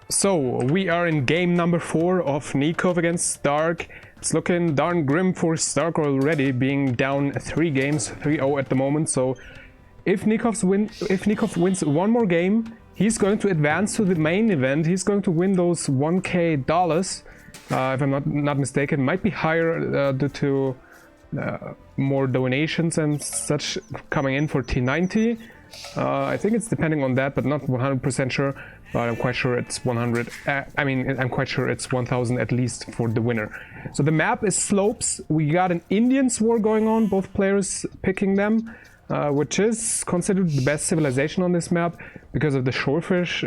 So, we are in game number 4 of Nicov against StonePleaseAoE. It's looking darn grim for StonePleaseAoE already, being down 3 games, 3-0 at the moment. So, if Nicov wins one more game, he's going to advance to the main event. He's going to win those $1,000, if I'm not mistaken. Might be higher due to more donations and such coming in for T90. I think it's depending on that, but not 100% sure. But I'm quite sure it's 100. I'm quite sure it's 1,000 at least for the winner. So the map is slopes. We got an Indians war going on, both players picking them, which is considered the best civilization on this map because of the shorefish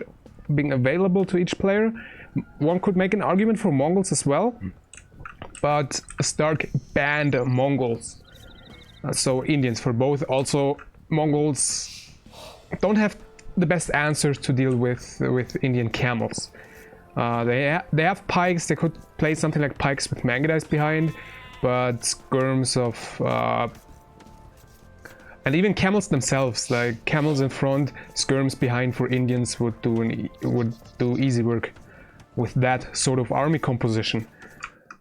being available to each player. One could make an argument for Mongols as well, but StonePleaseAoE banned Mongols. So Indians for both. Also, Mongols don't have the best answers to deal with Indian camels. They have pikes. They could play something like pikes with Mangadice behind, but skirms of and even camels themselves, like camels in front, skirms behind for Indians would do easy work with that sort of army composition.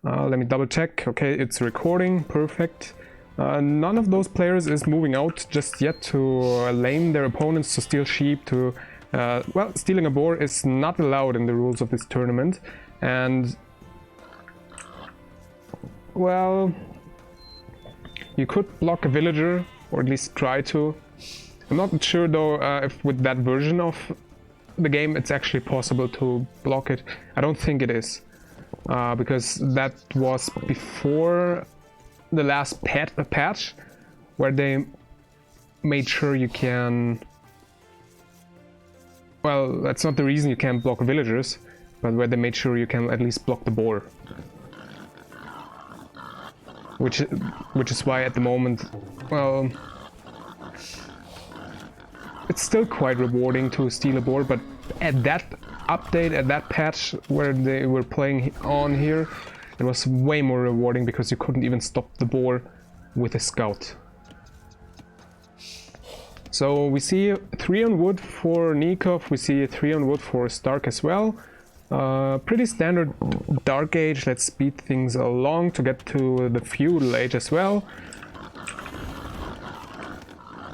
Let me double check. Okay, it's recording. Perfect. None of those players is moving out just yet to lame their opponents, to steal sheep, to... well, stealing a boar is not allowed in the rules of this tournament. And... well... you could block a villager, or at least try to. I'm not sure though if with that version of the game it's actually possible to block it. I don't think it is. Because that was before the last patch, where they made sure you can... well, that's not the reason you can't block villagers, but where they made sure you can at least block the boar. Which is why at the moment, well... it's still quite rewarding to steal a boar, but at that update, at that patch where they were playing on here, it was way more rewarding because you couldn't even stop the boar with a scout. So we see 3 on wood for Nicov, we see 3 on wood for StonePleaseAoE as well. Pretty standard Dark Age. Let's speed things along to get to the Feudal Age as well.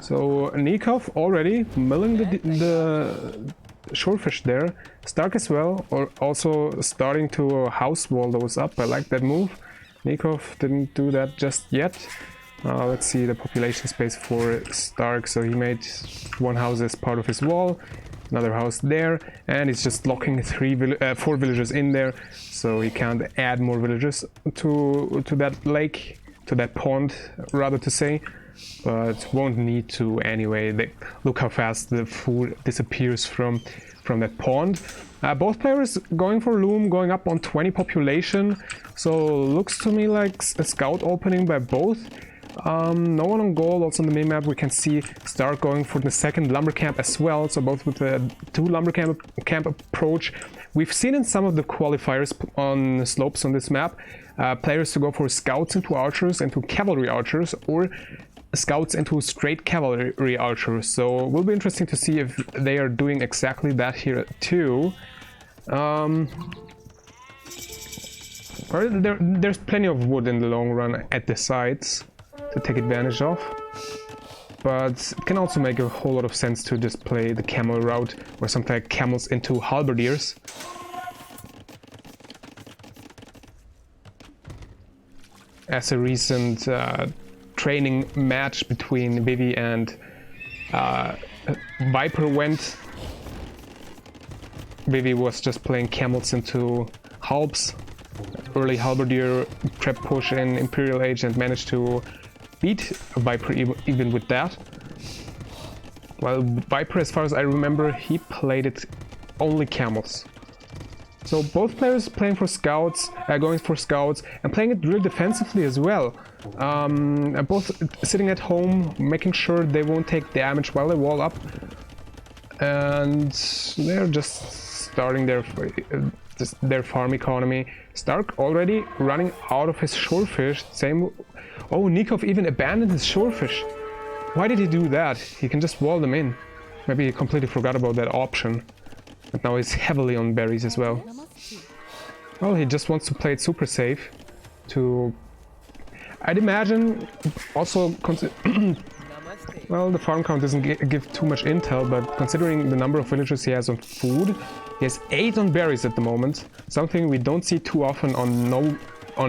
So Nicov already milling the shorefish there. StonePleaseAoE as well, or also starting to house wall those up. I like that move. Nicov didn't do that just yet. Let's see the population space for StonePleaseAoE. So he made one house as part of his wall, another house there, and he's just locking 4 villagers in there, so he can't add more villagers to that lake, to that pond, rather to say. But won't need to anyway. Look how fast the food disappears from that pond. Both players going for loom, going up on 20 population, so looks to me like a scout opening by both. No one on gold. Also on the minimap we can see StonePleaseAoE going for the second lumber camp as well, so both with the 2 lumber camp approach. We've seen in some of the qualifiers on slopes on this map, players to go for scouts into archers, into cavalry archers, or scouts into straight cavalry archers. So it will be interesting to see if they are doing exactly that here too. There's plenty of wood in the long run at the sides to take advantage of, but it can also make a whole lot of sense to just play the camel route, or something like camels into halberdiers. As a recent training match between Vivi and Viper went. Vivi was just playing camels into halbs, early halberdier trap push in Imperial Age, and managed to beat Viper even with that. While Viper, as far as I remember, he played it only camels. So both players playing for scouts, going for scouts, and playing it real defensively as well. Both sitting at home, making sure they won't take damage while they wall up. And they're just starting their farm economy. StonePleaseAoE already running out of his shorefish. Same. Oh, Nicov even abandoned his shorefish. Why did he do that? He can just wall them in. Maybe he completely forgot about that option. But now he's heavily on berries as well. Well, he just wants to play it super safe. I'd imagine also well, the farm count doesn't give too much intel, but considering the number of villagers he has on food, he has 8 on berries at the moment, something we don't see too often on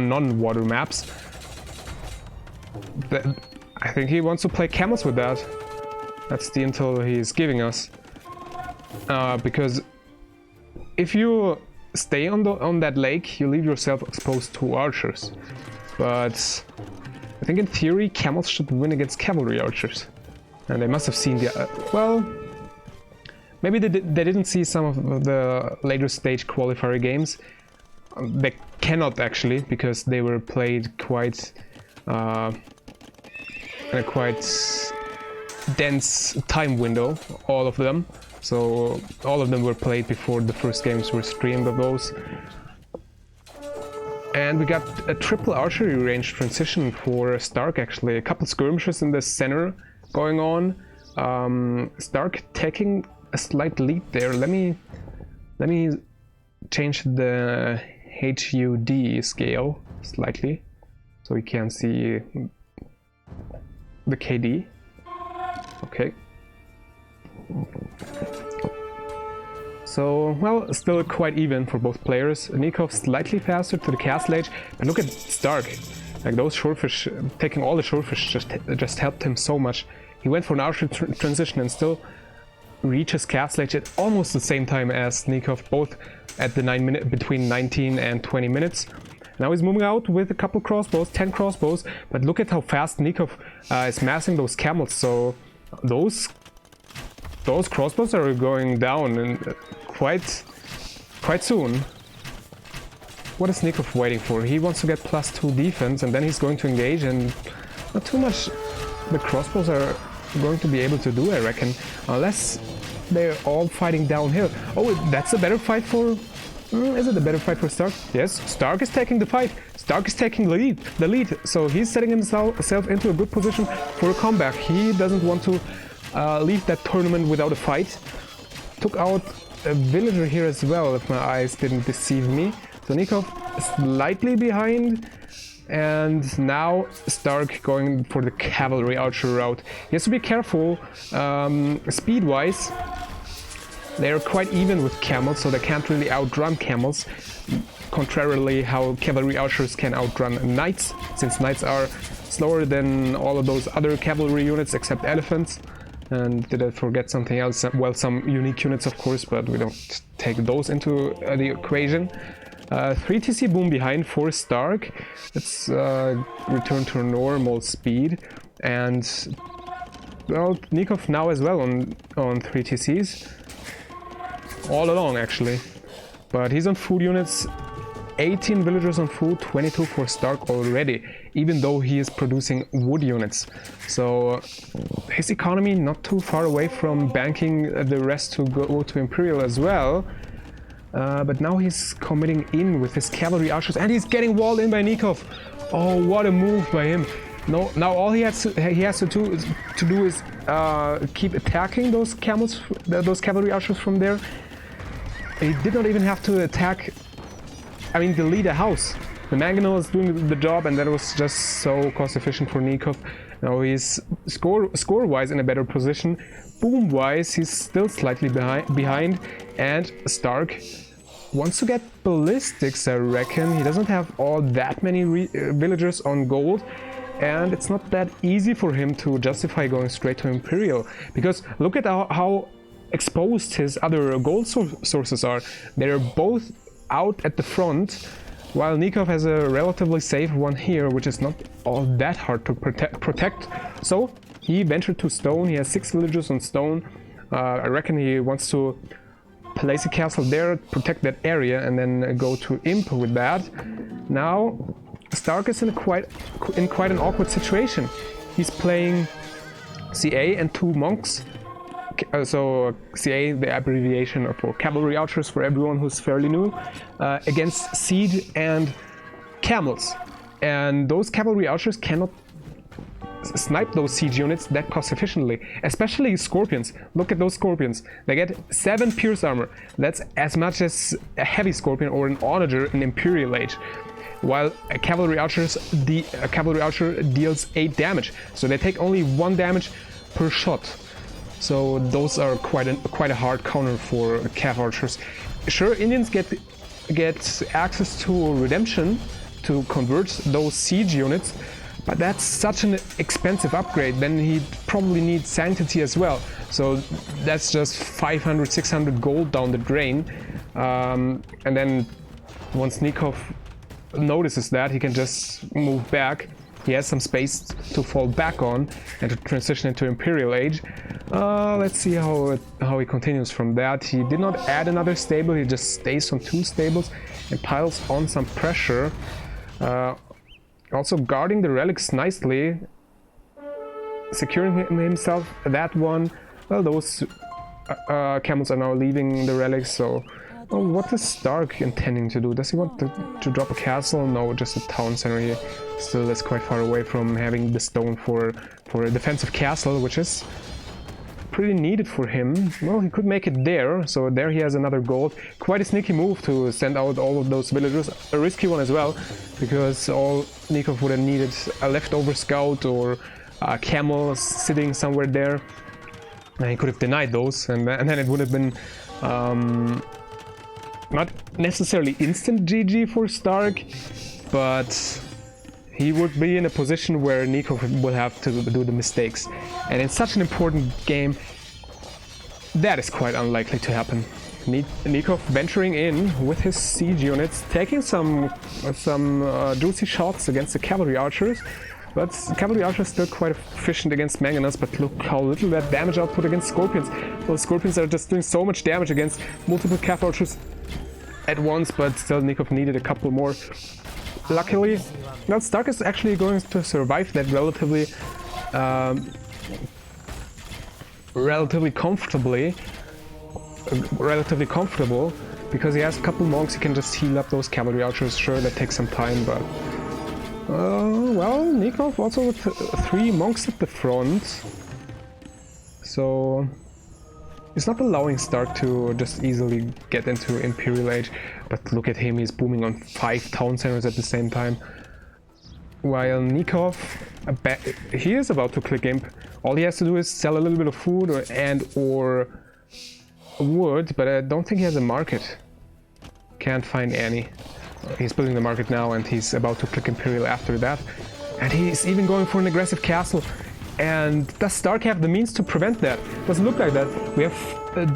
non-water maps. I think he wants to play camels with that. That's the intel he's giving us. Because if you stay on that lake, you leave yourself exposed to archers. But I think in theory camels should win against cavalry archers. And they must have seen the... well, maybe they didn't see some of the later stage qualifier games. They cannot actually, because they were played quite... in a quite dense time window, all of them. So all of them were played before the first games were streamed of those. And we got a triple archery range transition for StonePleaseAoE actually. A couple skirmishes in the center going on. StonePleaseAoE taking a slight lead there. Let me change the HUD scale slightly so we can see the KD. Okay. So, well, still quite even for both players. Nicov slightly faster to the castle age, but look at StonePleaseAoE. Like those shorefish, taking all the shorefish just helped him so much. He went for an archer transition and still reaches castle age at almost the same time as Nicov, both at the between 19 and 20 minutes. Now he's moving out with a couple crossbows, 10 crossbows, but look at how fast Nicov is massing those camels. So those crossbows are going down and quite soon. What is Nicov waiting for? He wants to get +2 defense and then he's going to engage, and not too much the crossbows are going to be able to do, I reckon, unless they're all fighting downhill. Oh, that's a better fight for... is it a better fight for StonePleaseAoE? Yes, StonePleaseAoE is taking the fight. StonePleaseAoE is taking the lead. So he's setting himself into a good position for a comeback. He doesn't want to leave that tournament without a fight. Took out a villager here as well, if my eyes didn't deceive me. So Nicov slightly behind, and now StonePleaseAoE going for the cavalry archer route. He has to be careful speed-wise. They're quite even with camels, so they can't really outrun camels. Contrarily how cavalry archers can outrun knights, since knights are slower than all of those other cavalry units except elephants. And did I forget something else? Well, some unique units of course, but we don't take those into the equation. 3 TC boom behind for StonePleaseAoE. Let's return to normal speed. And well, Nicov now as well on 3 TCs. All along actually, but he's on food units, 18 villagers on food, 22 for StonePleaseAoE already, even though he is producing wood units. So his economy not too far away from banking the rest to go to Imperial as well. But now he's committing in with his cavalry archers, and he's getting walled in by Nicov. Oh, what a move by him. No, now all he has to do is keep attacking those cavalry archers from there. He did not even have to attack, I mean, delete a house. The mangonel is doing the job, and that was just so cost efficient for Nicov. Now he's score-wise in a better position. Boom-wise, he's still slightly behind, and StonePleaseAoE wants to get ballistics, I reckon. He doesn't have all that many villagers on gold, and it's not that easy for him to justify going straight to Imperial, because look at how exposed his other gold sources are. They're both out at the front, while Nicov has a relatively safe one here, which is not all that hard to protect. So he ventured to stone. He has 6 villagers on stone. I reckon he wants to place a castle there, protect that area, and then go to Imp with that. Now StonePleaseAoE is in quite an awkward situation. He's playing CA and 2 monks. So CA, the abbreviation for cavalry archers for everyone who's fairly new, against Seed and camels. And those cavalry archers cannot snipe those siege units that cost efficiently, especially scorpions. Look at those scorpions. They get 7 pierce armor. That's as much as a heavy scorpion or an onager in Imperial Age. While a cavalry archer deals 8 damage, so they take only 1 damage per shot. So those are quite a hard counter for cav archers. Sure, Indians get access to redemption to convert those siege units, but that's such an expensive upgrade. Then he probably needs sanctity as well. So that's just 500, 600 gold down the drain. And then once Nicov notices that, he can just move back. He has some space to fall back on and to transition into Imperial Age. Let's see how he continues from that. He did not add another stable, he just stays on 2 stables and piles on some pressure. Also guarding the relics nicely, securing himself that one. Well, those camels are now leaving the relics, so... Oh, what is StonePleaseAoE intending to do? Does he want to drop a castle? No, just a town center here. Still is quite far away from having the stone for a defensive castle, which is pretty needed for him. Well, he could make it there, so there he has another gold. Quite a sneaky move to send out all of those villagers. A risky one as well, because all Nicov would have needed a leftover scout or a camel sitting somewhere there. And he could have denied those, and then it would have been... not necessarily instant GG for StonePleaseAoE, but he would be in a position where Nicov will have to do the mistakes. And in such an important game, that is quite unlikely to happen. Nicov venturing in with his siege units, taking some juicy shots against the cavalry archers. But cavalry archers still quite efficient against mangonels, but look how little that damage output against scorpions. Those scorpions are just doing so much damage against multiple cav archers at once, but still Nicov needed a couple more. Luckily, now StonePleaseAoE is actually going to survive that relatively comfortable, because he has a couple monks. He can just heal up those cavalry archers. Sure, that takes some time, but well, Nicov also with 3 monks at the front, so he's not allowing StonePleaseAoE to just easily get into Imperial Age. But look at him, he's booming on 5 town centers at the same time. While Nicov, he is about to click Imp. All he has to do is sell a little bit of food or wood, but I don't think he has a market. Can't find any. He's building the market now, and he's about to click Imperial after that. And he's even going for an aggressive castle. And does StonePleaseAoE have the means to prevent that? Doesn't look like that. We have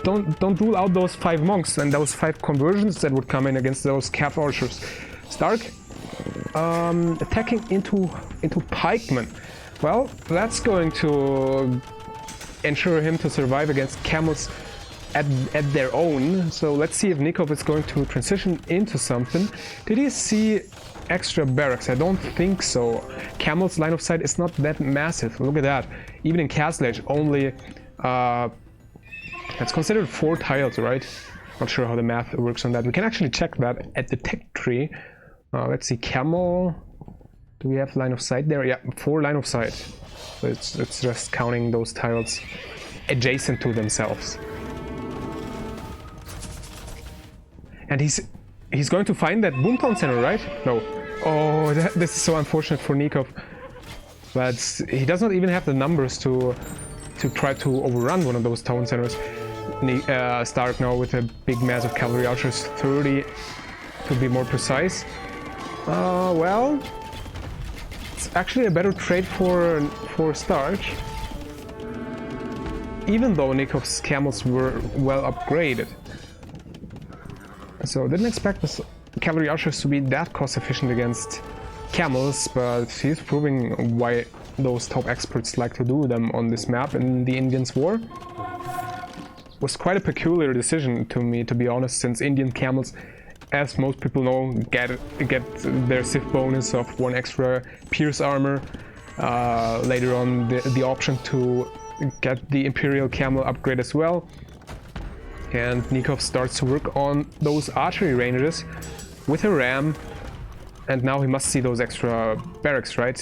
don't rule out those 5 monks and those 5 conversions that would come in against those cav archers. StonePleaseAoE attacking into pikemen. Well, that's going to ensure him to survive against camels at their own. So let's see if Nicov is going to transition into something. Did he see extra barracks? I don't think so. Camel's line of sight is not that massive. Look at that. Even in Castle Age, only it's considered 4 tiles, right? Not sure how the math works on that. We can actually check that at the tech tree. Let's see, camel. Do we have line of sight there? Yeah, 4 line of sight. So it's just counting those tiles adjacent to themselves. And he's going to find that boomtown center, right? No. Oh, this is so unfortunate for Nicov. But he does not even have the numbers to try to overrun one of those town centers. StonePleaseAoE now with a big mass of cavalry archers, 30 to be more precise. Well, it's actually a better trade for StonePleaseAoE. Even though Nikov's camels were well upgraded. So didn't expect the cavalry archers to be that cost efficient against camels, but he's proving why those top experts like to do them on this map in the Indians' war. Was quite a peculiar decision to me, to be honest, since Indian camels, as most people know, get their Civ bonus of 1 extra pierce armor. Later on the option to get the Imperial camel upgrade as well. And Nicov starts to work on those archery ranges with a ram, and now he must see those extra barracks, right?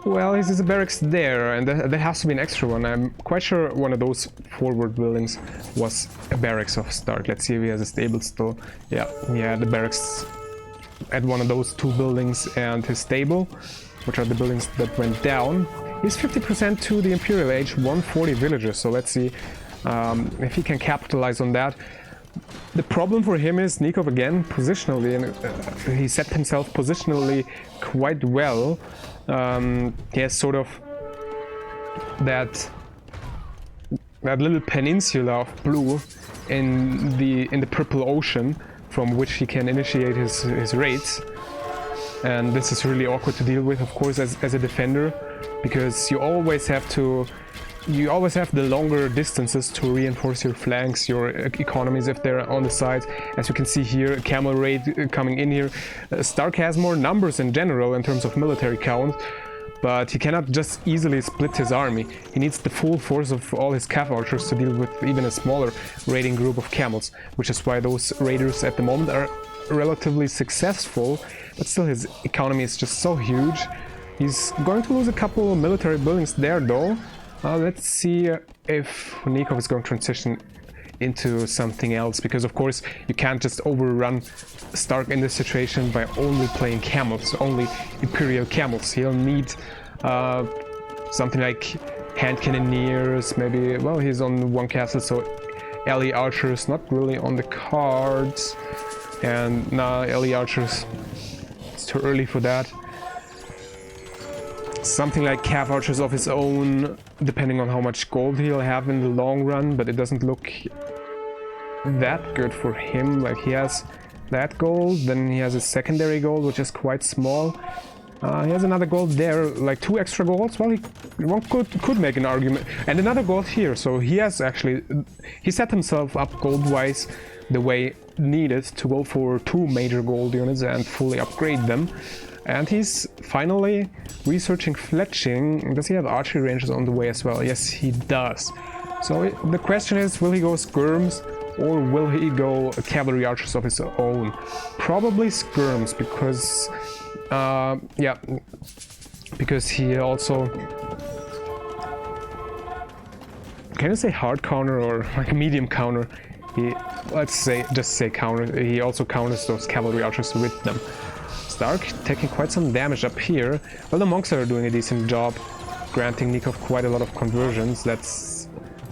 Well, there's a barracks there, and there has to be an extra one. I'm quite sure one of those forward buildings was a barracks of Stark. Let's see if he has a stable still. Yeah, the barracks at one of those two buildings and his stable, which are the buildings that went down. He's 50% to the Imperial Age, 140 villagers, so let's see if he can capitalize on that. The problem for him is Nicov again, positionally, and he set himself positionally quite well. He has sort of that little peninsula of blue in the purple ocean from which he can initiate his raids, and this is really awkward to deal with, of course, as a defender, because you always have the longer distances to reinforce your flanks, your economies if they're on the sides. As you can see here, a camel raid coming in here. Stark has more numbers in general in terms of military count, but he cannot just easily split his army. He needs the full force of all his cav archers to deal with even a smaller raiding group of camels, which is why those raiders at the moment are relatively successful, but still his economy is just so huge. He's going to lose a couple of military buildings there though. Let's see if Nicov is going to transition into something else, because of course you can't just overrun Stark in this situation by only playing camels, only Imperial camels. He'll need something like hand cannoneers, maybe. Well, he's on one castle, so alley archers not really on the cards, and nah, alley archers, it's too early for that. Something like cav archers of his own, depending on how much gold he'll have in the long run, but it doesn't look that good for him. Like, he has that gold, then he has a secondary gold, which is quite small. He has another gold there, like 2 extra golds. Well, one could make an argument, and another gold here. So he has actually, he set himself up gold-wise the way needed to go for 2 major gold units and fully upgrade them. And he's finally researching fletching. Does he have archery ranges on the way as well? Yes, he does. So the question is, will he go skirms or will he go cavalry archers of his own? Probably skirms, because yeah, because he also, can you say hard counter or like medium counter? Let's just say counter. He also counters those cavalry archers with them. Stark taking quite some damage up here. Well, the monks are doing a decent job, granting Nicov quite a lot of conversions. That's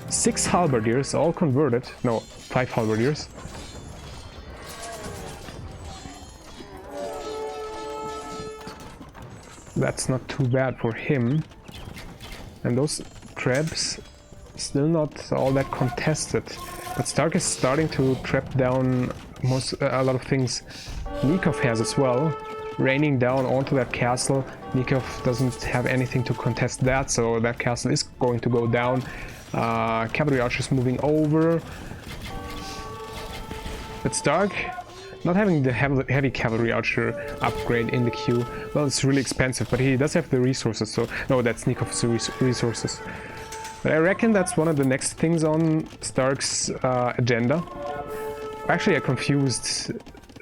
6 halberdiers, all converted. No, 5 halberdiers. That's not too bad for him. And those trebs, still not all that contested. But Stark is starting to trap down a lot of things Nicov has as well. Raining down onto that castle. Nicov doesn't have anything to contest that, so that castle is going to go down. Cavalry archers moving over. But Stark, not having the heavy cavalry archer upgrade in the queue, well, it's really expensive, but he does have the resources, so... No, that's Nikov's resources. But I reckon that's one of the next things on Stark's agenda. Actually, I confused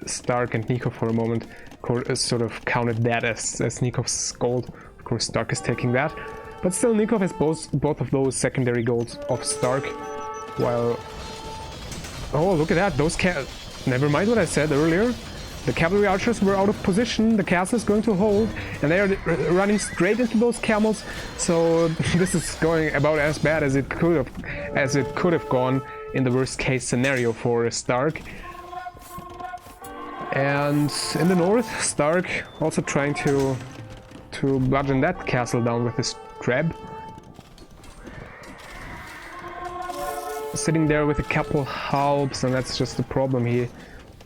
Stark and Nicov for a moment. Sort of counted that as Nikov's gold. Of course, Stark is taking that. But still, Nicov has both of those secondary golds of Stark. While... Oh, look at that. Those never mind what I said earlier. The cavalry archers were out of position. The castle is going to hold. And they are running straight into those camels. So this is going about as bad as it could have gone in the worst case scenario for Stark. And in the north, Stark also trying to bludgeon that castle down with his treb. Sitting there with a couple halbs, and that's just the problem. He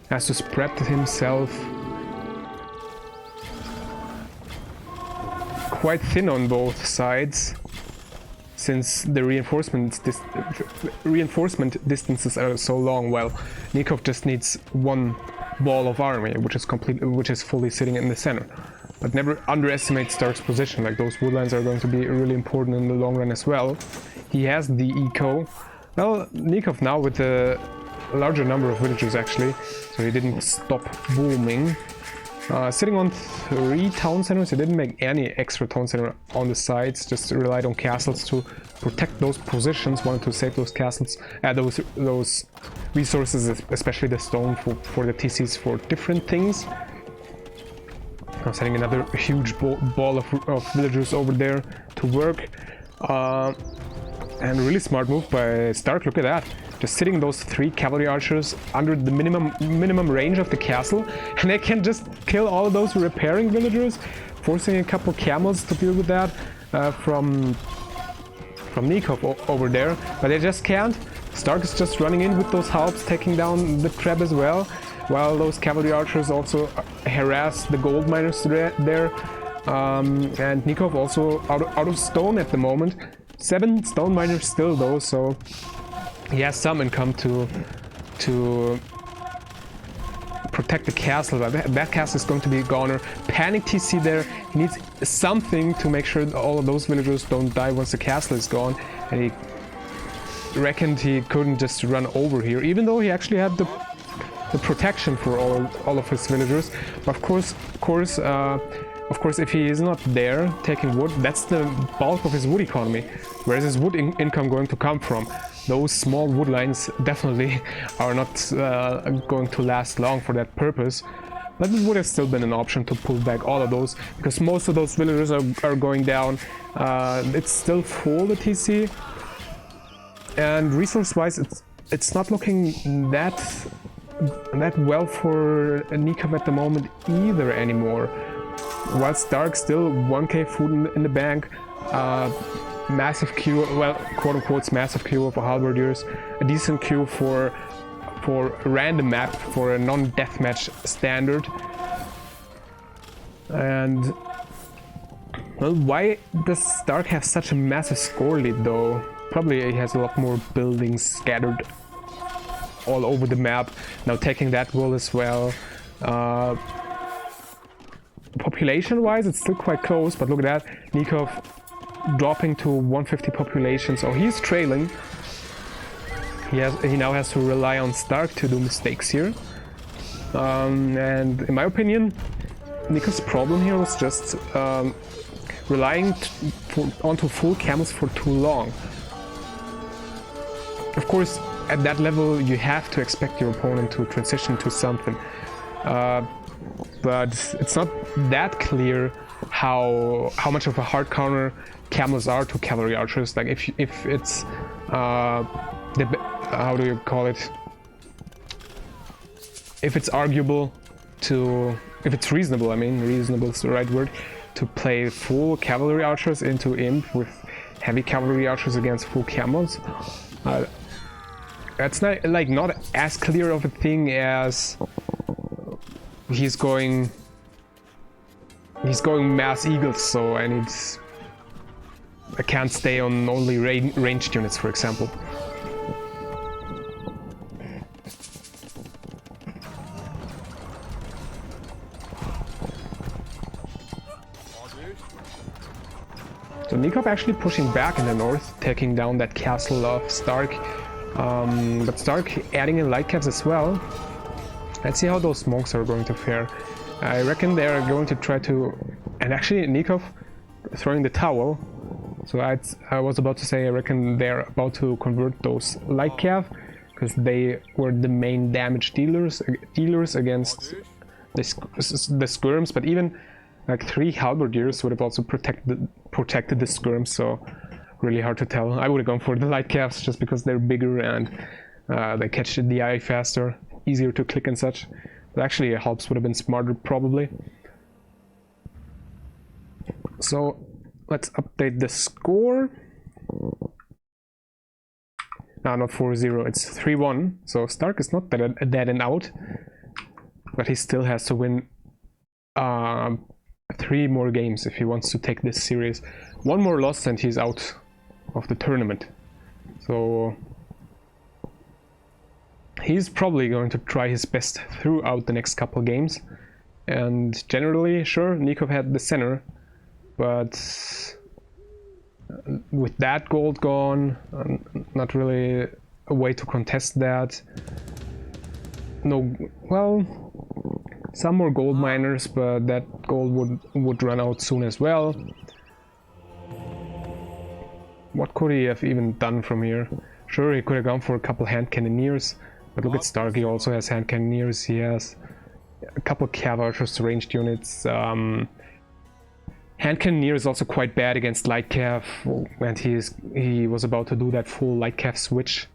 has to spread himself quite thin on both sides, since the reinforcement distances are so long. Well, Nicov just needs one ball of army, which is fully sitting in the center. But never underestimate Stark's position. Like, those woodlands are going to be really important in the long run as well. He has the eco. Well, Nicov now with a larger number of villagers actually, so he didn't stop booming. Sitting on 3 town centers, he didn't make any extra town center on the sides, just relied on castles to protect those positions, wanted to save those castles, those resources, especially the stone for the TCs for different things. Now sending another huge ball of villagers over there to work. And really smart move by StonePleaseAoE, look at that. Just sitting those 3 cavalry archers under the minimum range of the castle, and they can just kill all of those repairing villagers, forcing a couple camels to deal with that from Nicov over there, but they just can't. StonePleaseAoE is just running in with those halbs, taking down the trap as well, while those cavalry archers also harass the gold miners there. And Nicov also out of stone at the moment. 7 stone miners still though, so he has some income to protect the castle, but that castle is going to be a goner. Panic TC there, he needs something to make sure all of those villagers don't die once the castle is gone, and he reckoned he couldn't just run over here, even though he actually had the protection for all of his villagers. But of course, if he is not there taking wood, that's the bulk of his wood economy. Where is his wood income going to come from? Those small wood lines definitely are not going to last long for that purpose. But it would have still been an option to pull back all of those, because most of those villagers are going down. It's still full, the TC. And resource-wise, it's not looking that well for Nicov at the moment either anymore. While StonePleaseAoE still 1k food in the bank, massive queue, well, quote-unquote massive queue of halberdiers, a decent queue for a random map, for a non-deathmatch standard. And well, why does StonePleaseAoE have such a massive score lead though? Probably he has a lot more buildings scattered all over the map. Now taking that goal as well. Population-wise, it's still quite close, but look at that. Nicov dropping to 150 population, so he's trailing. He now has to rely on StonePleaseAoE to do mistakes here. And in my opinion, Nicov's problem here was just relying onto full camels for too long. Of course, at that level, you have to expect your opponent to transition to something. But it's not that clear how much of a hard counter camels are to cavalry archers. Like if it's how do you call it? If it's arguable to, if it's reasonable, I mean, reasonable is the right word, to play full cavalry archers into imp with heavy cavalry archers against full camels. That's not as clear of a thing as he's going mass eagles, so I can't stay on only ranged units, for example. So Nicov actually pushing back in the north, taking down that castle of StonePleaseAoE. But StonePleaseAoE adding in light caps as well. Let's see how those monks are going to fare. I reckon they are going to try to... And actually Nicov throwing the towel. So I was about to say I reckon they're about to convert those light cav, because they were the main damage dealers against the skirms, but even like 3 halberdiers would have also protected the skirms, so really hard to tell. I would have gone for the light calves just because they're bigger and they catch the eye faster, easier to click and such. But actually helps would have been smarter probably. So let's update the score. No, not 4-0, it's 3-1. So StonePleaseAoE is not dead and out, but he still has to win 3 more games if he wants to take this series. 1 more loss and he's out of the tournament. So he's probably going to try his best throughout the next couple games. And generally, sure, Nicov had the center, but with that gold gone, not really a way to contest that. No, well, some more gold miners, but that gold would run out soon as well. What could he have even done from here? Sure, he could have gone for a couple hand cannoneers, but look at StonePleaseAoE, he also has hand cannoneers, he has a couple cav archers, ranged units. Hand cannoneer is also quite bad against light cav, and he was about to do that full light cav switch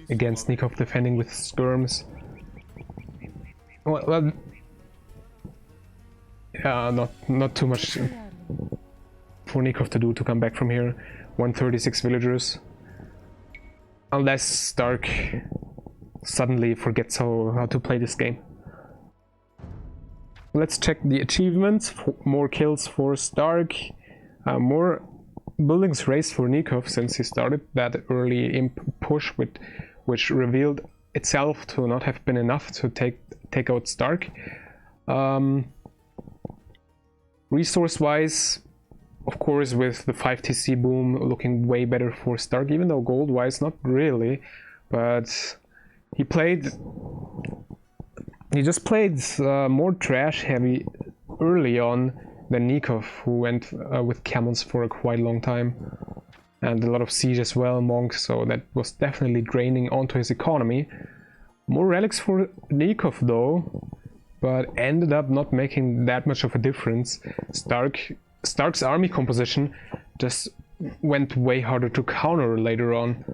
against Nicov defending with skirms. Well, yeah, not too much for Nicov to do to come back from here. 136 villagers. Unless StonePleaseAoE suddenly forgets how to play this game. Let's check the achievements. More kills for StonePleaseAoE. More buildings raised for Nicov since he started that early imp push, which revealed itself to not have been enough to take out StonePleaseAoE. Resource-wise, of course, with the 5 TC boom looking way better for StonePleaseAoE, even though gold-wise not really, but he just played more trash heavy early on than Nicov, who went with camels for a quite long time, and a lot of siege as well, monk, so that was definitely draining onto his economy. More relics for Nicov though, but ended up not making that much of a difference. StonePleaseAoE's army composition just went way harder to counter later on.